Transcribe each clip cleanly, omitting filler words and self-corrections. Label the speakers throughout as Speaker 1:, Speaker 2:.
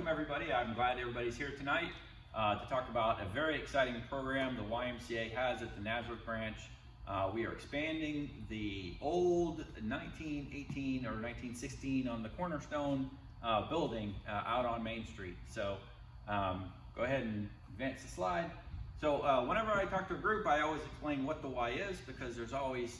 Speaker 1: welcome everybody. I'm glad everybody's here tonight to talk about a very exciting program the YMCA has at the Nazareth Branch. We are expanding the old 1918 or 1916 on the Cornerstone building out on Main Street. So go ahead and advance the slide. So whenever I talk to a group, I always explain what the Y is because there's always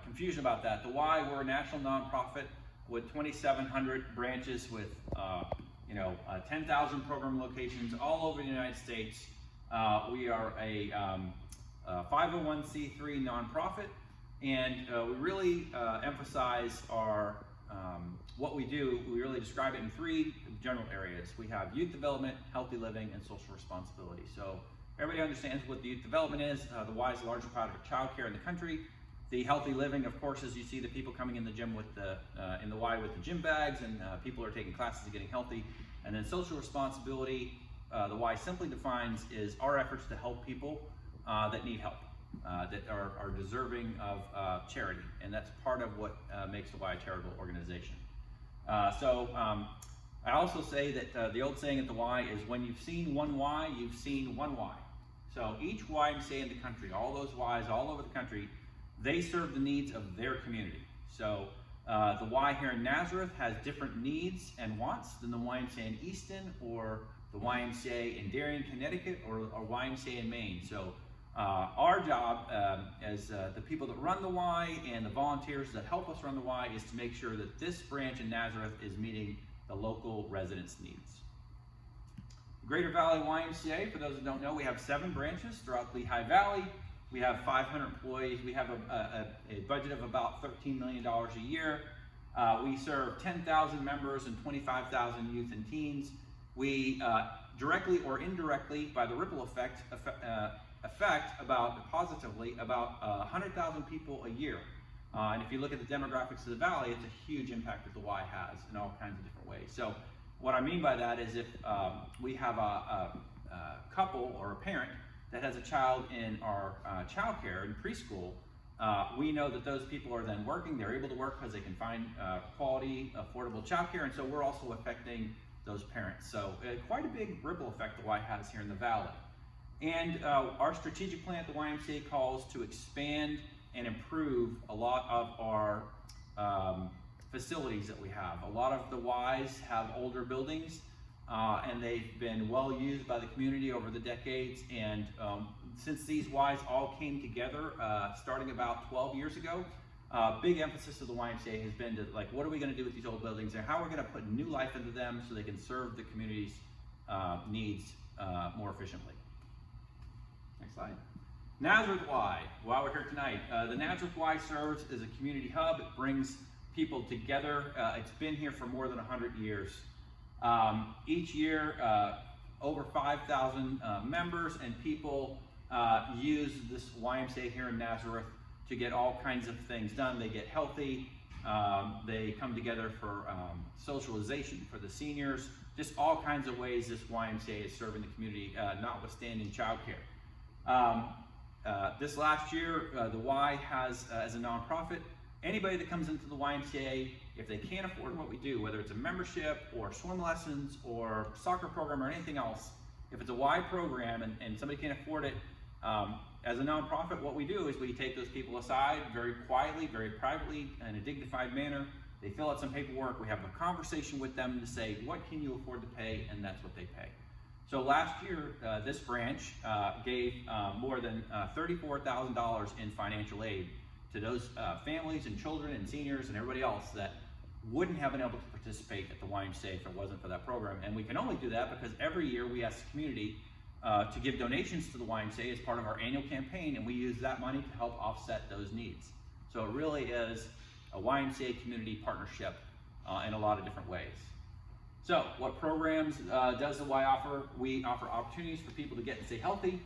Speaker 1: confusion about that. The Y, we're a national nonprofit with 2,700 branches with 10,000 program locations all over the United States. We are a 501c3 nonprofit, and we really emphasize our what we do. We really describe it in three general areas. We have youth development, healthy living, and social responsibility. So everybody understands what the youth development is. The Y is the largest part of childcare in the country. The healthy living, of course, is you see the people coming in the gym with the in the Y with the gym bags, and people are taking classes and getting healthy. And then social responsibility, the Y simply defines is our efforts to help people that need help, that are deserving of charity, and that's part of what makes the Y a charitable organization. I also say that the old saying at the Y is when you've seen one Y, you've seen one Y. So each YMCA in the country, all those Ys all over the country, they serve the needs of their community. So the Y here in Nazareth has different needs and wants than the YMCA in Easton or the YMCA in Darien, Connecticut, or YMCA in Maine. So our job as the people that run the Y and the volunteers that help us run the Y is to make sure that this branch in Nazareth is meeting the local residents' needs. Greater Valley YMCA, for those that don't know, we have 7 branches throughout the Lehigh Valley. We have 500 employees. We have a budget of about $13 million a year. We serve 10,000 members and 25,000 youth and teens. We directly or indirectly, by the ripple effect about positively about 100,000 people a year. And if you look at the demographics of the valley, it's a huge impact that the Y has in all kinds of different ways. So what I mean by that is if we have a couple or a parent that has a child in our childcare and preschool, we know that those people are then working. They're able to work because they can find quality, affordable childcare, and so we're also affecting those parents. So quite a big ripple effect the Y has here in the valley. And our strategic plan at the YMCA calls to expand and improve a lot of our facilities that we have. A lot of the Ys have older buildings, and they've been well used by the community over the decades. And since these Ys all came together, starting about 12 years ago, big emphasis of the YMCA has been to what are we going to do with these old buildings and how we're going to put new life into them so they can serve the community's needs more efficiently. Next slide. Nazareth Y, while we're here tonight, the Nazareth Y serves as a community hub. It brings people together. It's been here for more than 100 years. Each year, over 5,000 members and people use this YMCA here in Nazareth to get all kinds of things done. They get healthy, they come together for socialization for the seniors, just all kinds of ways this YMCA is serving the community, notwithstanding childcare. This last year, the Y has, as a nonprofit, anybody that comes into the YMCA, if they can't afford what we do, whether it's a membership or swim lessons or soccer program or anything else, if it's a Y program and somebody can't afford it, as a nonprofit, what we do is we take those people aside very quietly, very privately, in a dignified manner. They fill out some paperwork. We have a conversation with them to say, what can you afford to pay? And that's what they pay. So last year, this branch gave more than $34,000 in financial aid to those families and children and seniors and everybody else that wouldn't have been able to participate at the YMCA if it wasn't for that program. And we can only do that because every year we ask the community to give donations to the YMCA as part of our annual campaign, and we use that money to help offset those needs. So it really is a YMCA community partnership in a lot of different ways. So what programs does the Y offer? We offer opportunities for people to get and stay healthy.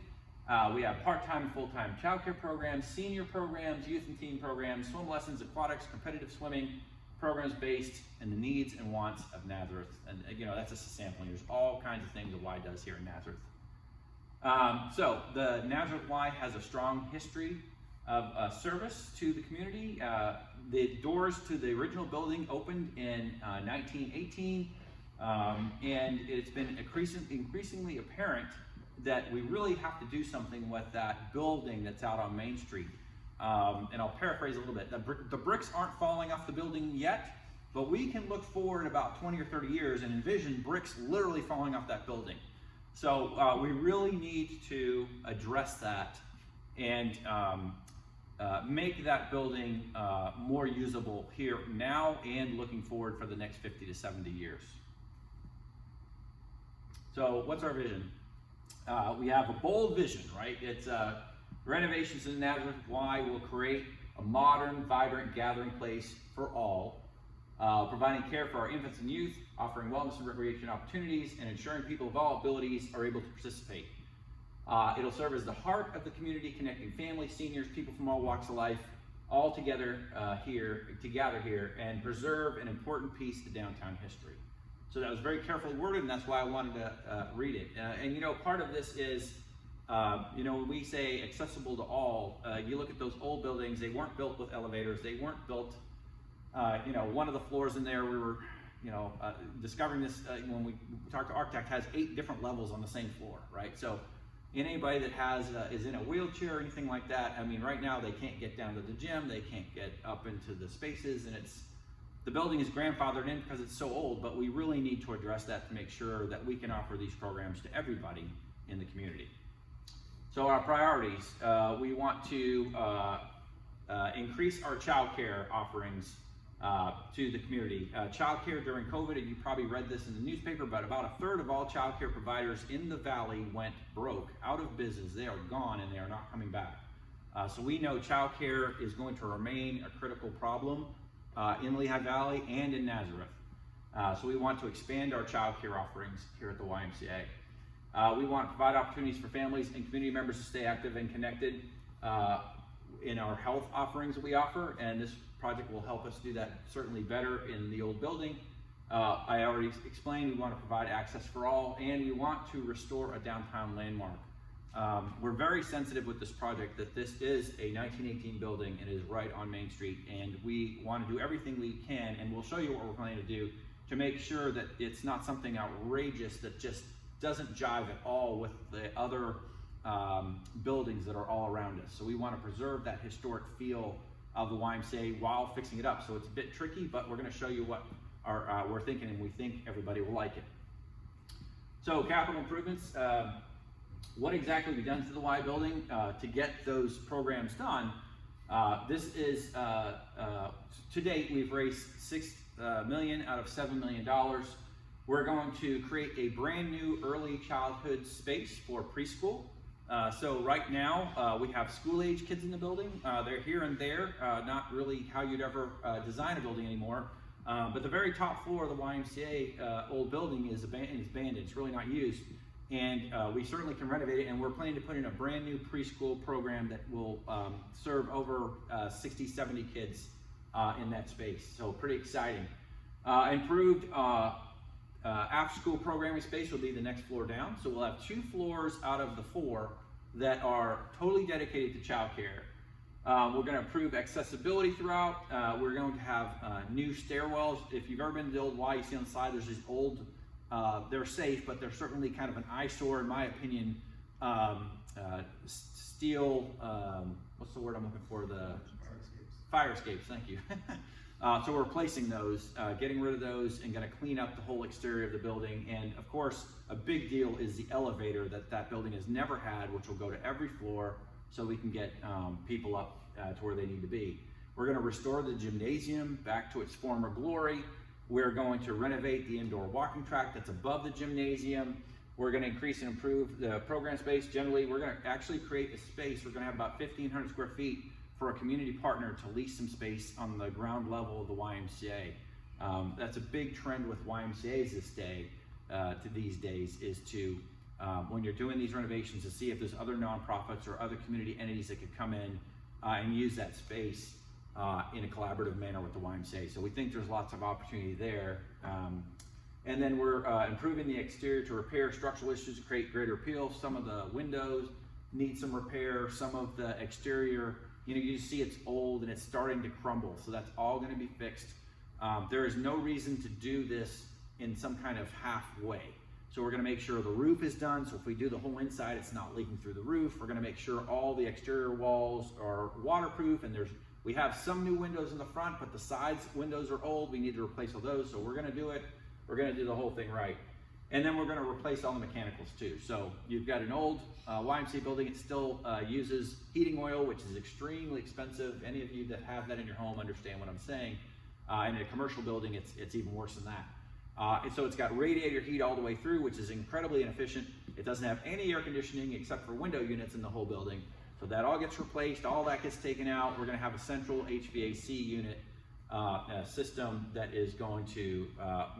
Speaker 1: We have part-time and full-time childcare programs, senior programs, youth and teen programs, swim lessons, aquatics, competitive swimming, programs based on the needs and wants of Nazareth. And that's just a sampling. There's all kinds of things the Y does here in Nazareth. So the Nazareth Y has a strong history of service to the community. The doors to the original building opened in 1918. And it's been increasingly apparent that we really have to do something with that building that's out on Main Street. And I'll paraphrase a little bit. The bricks aren't falling off the building yet, but we can look forward about 20 or 30 years and envision bricks literally falling off that building. So we really need to address that and make that building more usable here now and looking forward for the next 50 to 70 years. So what's our vision? We have a bold vision, right? It's Renovations in Nazareth Y will create a modern, vibrant gathering place for all, providing care for our infants and youth, offering wellness and recreation opportunities, and ensuring people of all abilities are able to participate. It'll serve as the heart of the community, connecting families, seniors, people from all walks of life, all together to gather here and preserve an important piece of downtown history. So that was very carefully worded, and that's why I wanted to read it. And you know, part of this is, you know, when we say accessible to all, you look at those old buildings, they weren't built with elevators, they weren't built, you know, one of the floors in there, we were, you know, discovering this when we talked to architect, has 8 different levels on the same floor, right? So anybody that has is in a wheelchair or anything like that, I mean, right now they can't get down to the gym, they can't get up into the spaces, and the building is grandfathered in because it's so old, but we really need to address that to make sure that we can offer these programs to everybody in the community. So our priorities, we want to increase our childcare offerings to the community. Childcare during COVID, and you probably read this in the newspaper, but about 1/3 of all childcare providers in the Valley went broke, out of business. They are gone and they are not coming back. So we know childcare is going to remain a critical problem in Lehigh Valley and in Nazareth. So we want to expand our childcare offerings here at the YMCA. We want to provide opportunities for families and community members to stay active and connected in our health offerings that we offer, and this project will help us do that certainly better in the old building. I already explained we want to provide access for all, and we want to restore a downtown landmark. We're very sensitive with this project that this is a 1918 building and is right on Main Street, and we want to do everything we can, and we'll show you what we're planning to do to make sure that it's not something outrageous that just doesn't jive at all with the other buildings that are all around us. So we want to preserve that historic feel of the YMCA while fixing it up. So it's a bit tricky, but we're going to show you what we're thinking, and we think everybody will like it. So capital improvements. What exactly we've done to the Y building to get those programs done? This is, to date, we've raised $6 million out of $7 million. We're going to create a brand new early childhood space for preschool. So right now, we have school-aged kids in the building. They're here and there, not really how you'd ever design a building anymore. But the very top floor of the YMCA old building is abandoned. It's really not used. And we certainly can renovate it, and we're planning to put in a brand new preschool program that will serve over 60, 70 kids in that space. So pretty exciting. Improved after-school programming space will be the next floor down. So we'll have 2 floors out of the 4 that are totally dedicated to childcare. We're going to improve accessibility throughout. We're going to have new stairwells. If you've ever been to the old Y, you see on the side there's these old, they're safe, but they're certainly kind of an eyesore, in my opinion. Steel, what's the word I'm looking for? The fire escapes, thank you. So we're replacing those, getting rid of those, and going to clean up the whole exterior of the building. And of course, a big deal is the elevator that building has never had, which will go to every floor so we can get people up to where they need to be. We're going to restore the gymnasium back to its former glory. We're going to renovate the indoor walking track that's above the gymnasium. We're going to increase and improve the program space. Generally, we're going to actually create a space. We're going to have about 1,500 square feet for a community partner to lease some space on the ground level of the YMCA. That's a big trend with YMCA's these days is to, when you're doing these renovations, to see if there's other nonprofits or other community entities that could come in and use that space in a collaborative manner with the YMCA. So we think there's lots of opportunity there. And then we're improving the exterior to repair structural issues to create greater appeal. Some of the windows need some repair. Some of the exterior, you see it's old and it's starting to crumble. So that's all going to be fixed. There is no reason to do this in some kind of halfway. So we're gonna make sure the roof is done. So if we do the whole inside, it's not leaking through the roof. We're gonna make sure all the exterior walls are waterproof, and we have some new windows in the front, but the sides windows are old. We need to replace all those. So we're gonna do it. We're gonna do the whole thing right. And then we're gonna replace all the mechanicals too. So you've got an old YMCA building. It still uses heating oil, which is extremely expensive. Any of you that have that in your home understand what I'm saying. In a commercial building, it's even worse than that. And so it's got radiator heat all the way through, which is incredibly inefficient. It doesn't have any air conditioning except for window units in the whole building. So that all gets replaced, all that gets taken out. We're gonna have a central HVAC unit system that is going to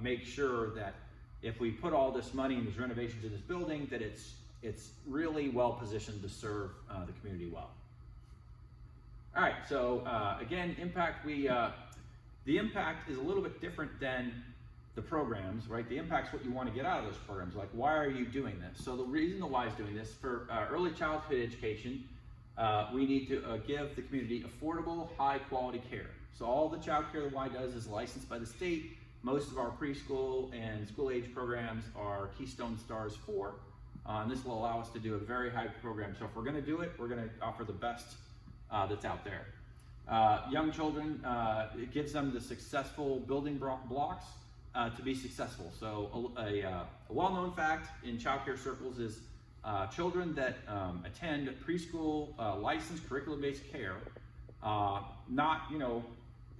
Speaker 1: make sure that if we put all this money in these renovations in this building, that it's really well positioned to serve the community well. All right, so again, impact, the impact is a little bit different than the programs, right? The impact's what you want to get out of those programs. Like, why are you doing this? So the reason the Y is doing this, for early childhood education, we need to give the community affordable, high quality care. So all the child care the Y does is licensed by the state. Most of our preschool and school-age programs are Keystone Stars 4. And this will allow us to do a very high program. So if we're gonna do it, we're gonna offer the best that's out there. Young children, it gives them the successful building blocks to be successful. So a well-known fact in childcare circles is children that attend preschool licensed curriculum-based care, not, you know,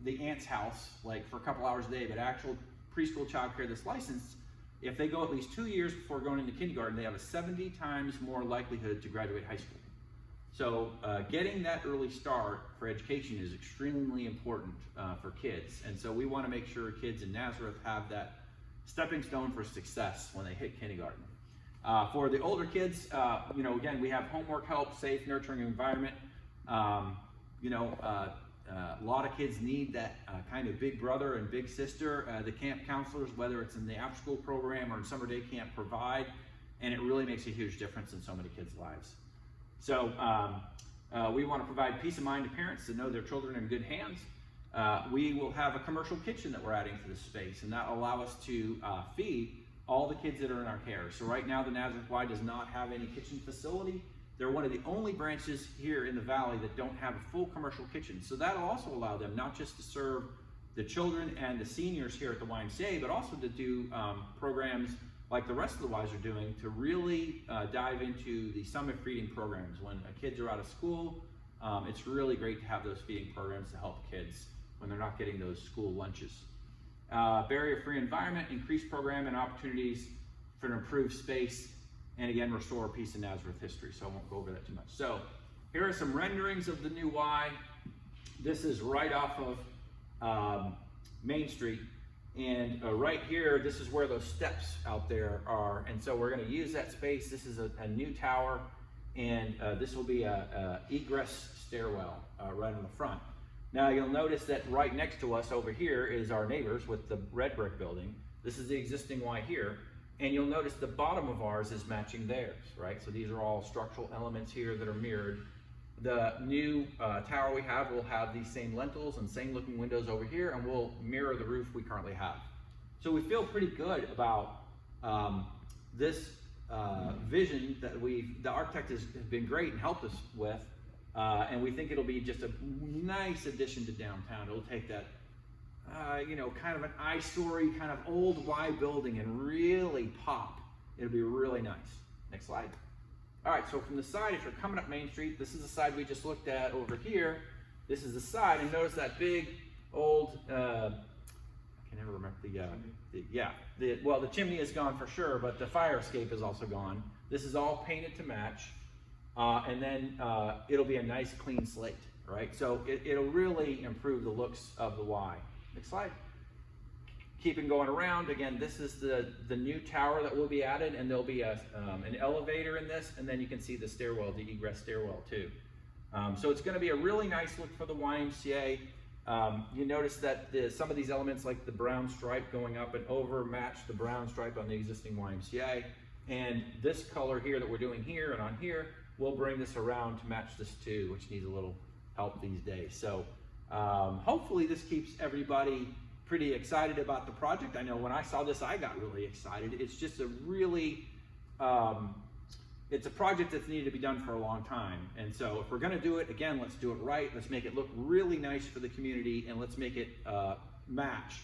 Speaker 1: the aunt's house, like for a couple hours a day, but actual preschool childcare that's licensed, if they go at least 2 years before going into kindergarten, they have a 70 times more likelihood to graduate high school. So getting that early start for education is extremely important for kids. And so we want to make sure kids in Nazareth have that stepping stone for success when they hit kindergarten. For the older kids, you know, again, we have homework help, safe, nurturing environment. A lot of kids need that kind of big brother and big sister. The camp counselors, whether it's in the after-school program or in summer day camp, provide, and it really makes a huge difference in so many kids' lives. So we want to provide peace of mind to parents to know their children are in good hands. We will have a commercial kitchen that we're adding to this space, and that will allow us to feed all the kids that are in our care. So right now the Nazareth Y does not have any kitchen facility. They're one of the only branches here in the valley that don't have a full commercial kitchen. So that'll also allow them not just to serve the children and the seniors here at the YMCA, but also to do programs like the rest of the Ys are doing to really dive into the summer feeding programs. When kids are out of school, it's really great to have those feeding programs to help kids when they're not getting those school lunches. Barrier-free environment, increased program and opportunities for an improved space, and again, restore a piece of Nazareth history. So I won't go over that too much. So here are some renderings of the new Y. This is right off of Main Street. And right here, this is where those steps out there are. And so we're gonna use that space. This is a new tower, and this will be a egress stairwell right on the front. Now you'll notice that right next to us over here is our neighbors with the red brick building. This is the existing Y here. And you'll notice the bottom of ours is matching theirs, right? So these are all structural elements here that are mirrored. The new tower we have will have these same lintels and same looking windows over here, and we'll mirror the roof we currently have. So we feel pretty good about this vision that the architect has been great and helped us with, and we think it'll be just a nice addition to downtown. It'll take that kind of an eyesore, kind of old Y building and really pop. It'll be really nice. Next slide. All right, so from the side, if you're coming up Main Street, this is the side we just looked at over here. This is the side, and notice that big old, I can never remember the chimney is gone for sure, but the fire escape is also gone. This is all painted to match, and then it'll be a nice clean slate, right? So it'll really improve the looks of the Y. Next slide. Keeping going around, again, this is the new tower that will be added, and there'll be an elevator in this, and then you can see the stairwell, the egress stairwell too. So it's going to be a really nice look for the YMCA. You notice that some of these elements, like the brown stripe going up and over, match the brown stripe on the existing YMCA. And this color here that we're doing here and on here, we'll bring this around to match this too, which needs a little help these days. So hopefully this keeps everybody pretty excited about the project. I know when I saw this, I got really excited. It's just a really, it's a project that's needed to be done for a long time. And so if we're gonna do it, again, let's do it right. Let's make it look really nice for the community, and let's make it match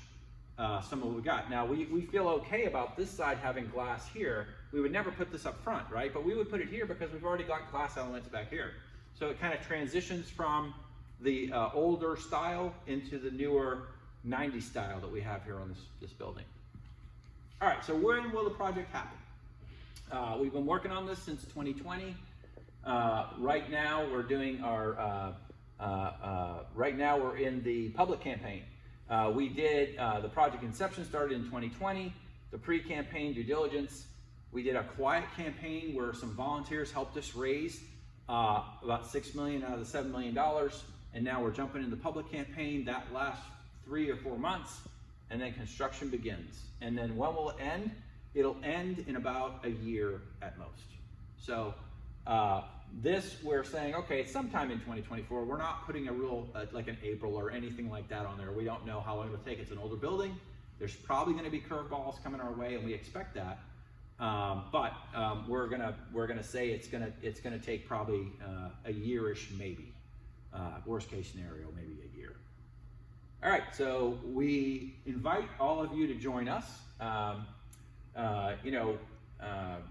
Speaker 1: some of what we got. Now, we feel okay about this side having glass here. We would never put this up front, right? But we would put it here because we've already got glass elements back here. So it kind of transitions from the older style into the newer 90s style that we have here on this building. All right, so when will the project happen? We've been working on this since 2020. Right now we're doing our, right now we're in the public campaign. We did, the project inception started in 2020, the pre-campaign due diligence. We did a quiet campaign where some volunteers helped us raise about $6 million out of the $7 million. And now we're jumping in the public campaign. That lasts 3 or 4 months, and then construction begins. And then when will it end? It'll end in about a year at most. So this, we're saying, okay, it's sometime in 2024. We're not putting a real, like an April or anything like that on there. We don't know how long it'll take. It's an older building. There's probably gonna be curveballs coming our way, and we expect that. But we're gonna say it's gonna take probably a year-ish, maybe. Worst case scenario, maybe a year. All right, so we invite all of you to join us.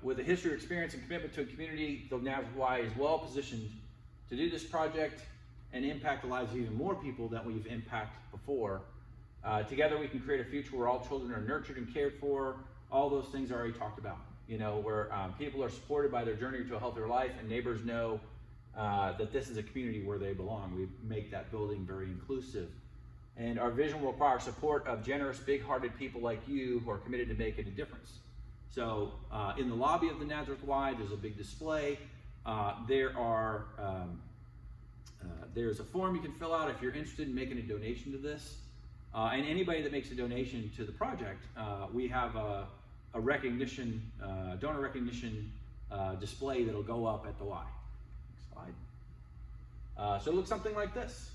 Speaker 1: With a history, experience, and commitment to a community, the Nazareth Y is well positioned to do this project and impact the lives of even more people than we've impacted before. Together we can create a future where all children are nurtured and cared for. All those things are already talked about, where people are supported by their journey to a healthier life, and neighbors know that this is a community where they belong. We make that building very inclusive. And our vision will require support of generous, big-hearted people like you who are committed to making a difference. So in the lobby of the Nazareth Y, there's a big display. There's a form you can fill out if you're interested in making a donation to this. And anybody that makes a donation to the project, we have a recognition, donor recognition display that'll go up at the Y. Next slide. So it looks something like this.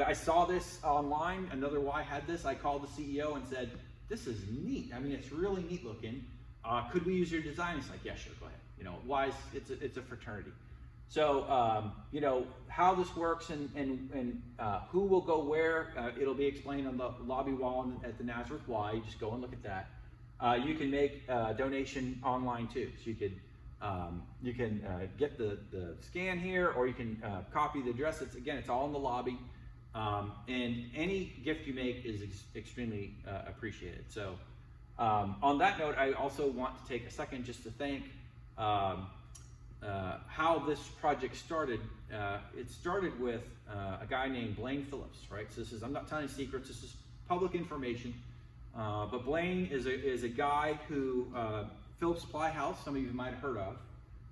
Speaker 1: I saw this online, another Y had this. I called the CEO and said, this is neat. I mean, it's really neat looking. Could we use your design? It's like, yeah, sure, go ahead. Why? It's a fraternity. So, how this works and who will go where, it'll be explained on the lobby wall at the Nazareth Y. You just go and look at that. You can make a donation online too. So you can get the scan here, or you can copy the address. It's all in the lobby. And any gift you make is extremely appreciated. So on that note, I also want to take a second just to thank how this project started. It started with a guy named Blaine Phillips, right? So I'm not telling you secrets, this is public information. But Blaine is a guy who, Phillips Supply House, some of you might have heard of.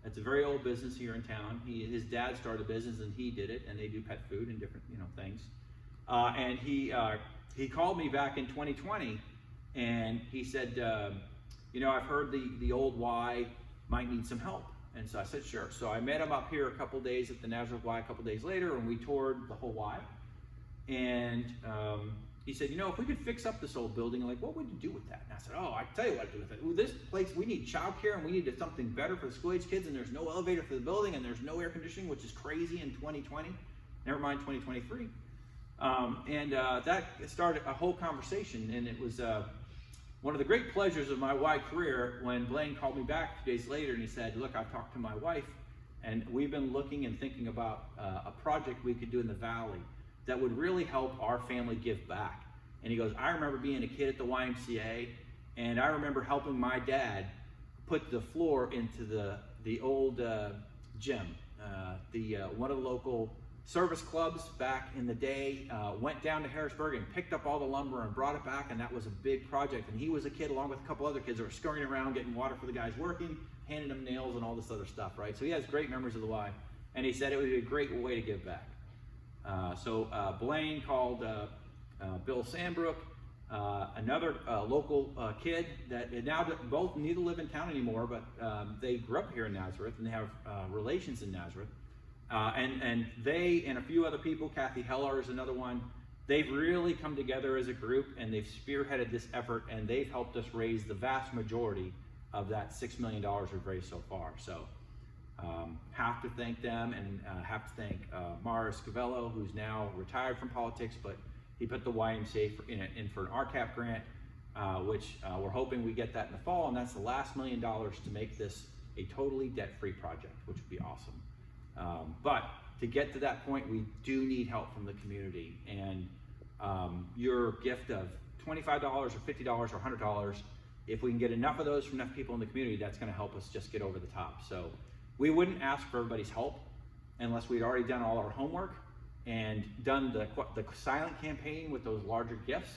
Speaker 1: It's a very old business here in town. His dad started a business and he did it, and they do pet food and different things. And he called me back in 2020, and he said, I've heard the old Y might need some help. And so I said, sure. So I met him up here a couple days at the Nazareth Y a couple days later, and we toured the whole Y. And he said, if we could fix up this old building, what would you do with that? And I said, I can tell you what to do with it. Well, this place, we need childcare, and we need something better for the school-age kids, and there's no elevator for the building, and there's no air conditioning, which is crazy in 2020. Never mind 2023. That started a whole conversation, and it was one of the great pleasures of my Y career when Blaine called me back a few days later, and he said, look, I've talked to my wife, and we've been looking and thinking about a project we could do in the Valley that would really help our family give back. And he goes, I remember being a kid at the YMCA, and I remember helping my dad put the floor into the old gym. One of the local service clubs back in the day went down to Harrisburg and picked up all the lumber and brought it back, and that was a big project. And he was a kid along with a couple other kids that were scurrying around getting water for the guys working, handing them nails and all this other stuff, right? So he has great memories of the Y, and he said it would be a great way to give back. So Blaine called Bill Sandbrook, another local kid that now both neither live in town anymore, but they grew up here in Nazareth and they have relations in Nazareth. And they and a few other people, Kathy Heller is another one, they've really come together as a group, and they've spearheaded this effort, and they've helped us raise the vast majority of that $6 million we've raised so far. So have to thank them, and have to thank Mars Scavello, who's now retired from politics, but he put the YMCA in for an RCAP grant, which we're hoping we get that in the fall, and that's the last $1 million to make this a totally debt-free project, which would be awesome. But to get to that point, we do need help from the community, and your gift of $25 or $50 or $100, if we can get enough of those from enough people in the community, that's going to help us just get over the top. So we wouldn't ask for everybody's help unless we'd already done all our homework and done the silent campaign with those larger gifts.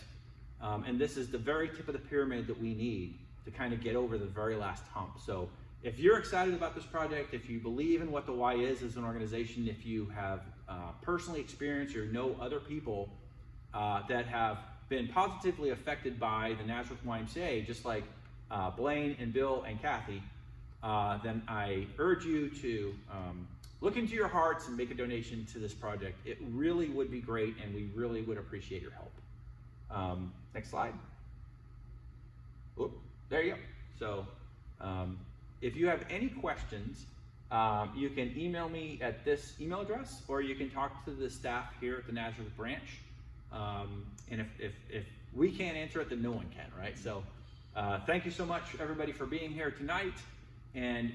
Speaker 1: And this is the very tip of the pyramid that we need to kind of get over the very last hump. So if you're excited about this project, if you believe in what the Y is as an organization, if you have personally experienced or know other people that have been positively affected by the Nazareth YMCA, just like Blaine and Bill and Kathy, then I urge you to look into your hearts and make a donation to this project. It really would be great, and we really would appreciate your help. Next slide. Oop, there you go. So if you have any questions, you can email me at this email address, or you can talk to the staff here at the Nazareth Branch. And if we can't answer it, then no one can, right? So thank you so much, everybody, for being here tonight. And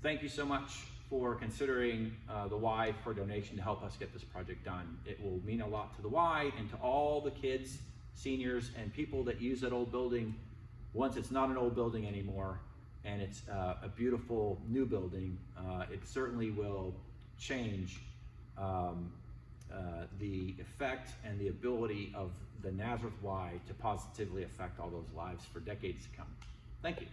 Speaker 1: thank you so much for considering the Y for donation to help us get this project done. It will mean a lot to the Y and to all the kids, seniors, and people that use that old building once it's not an old building anymore and it's a beautiful new building. It certainly will change the effect and the ability of the Nazareth Y to positively affect all those lives for decades to come. Thank you.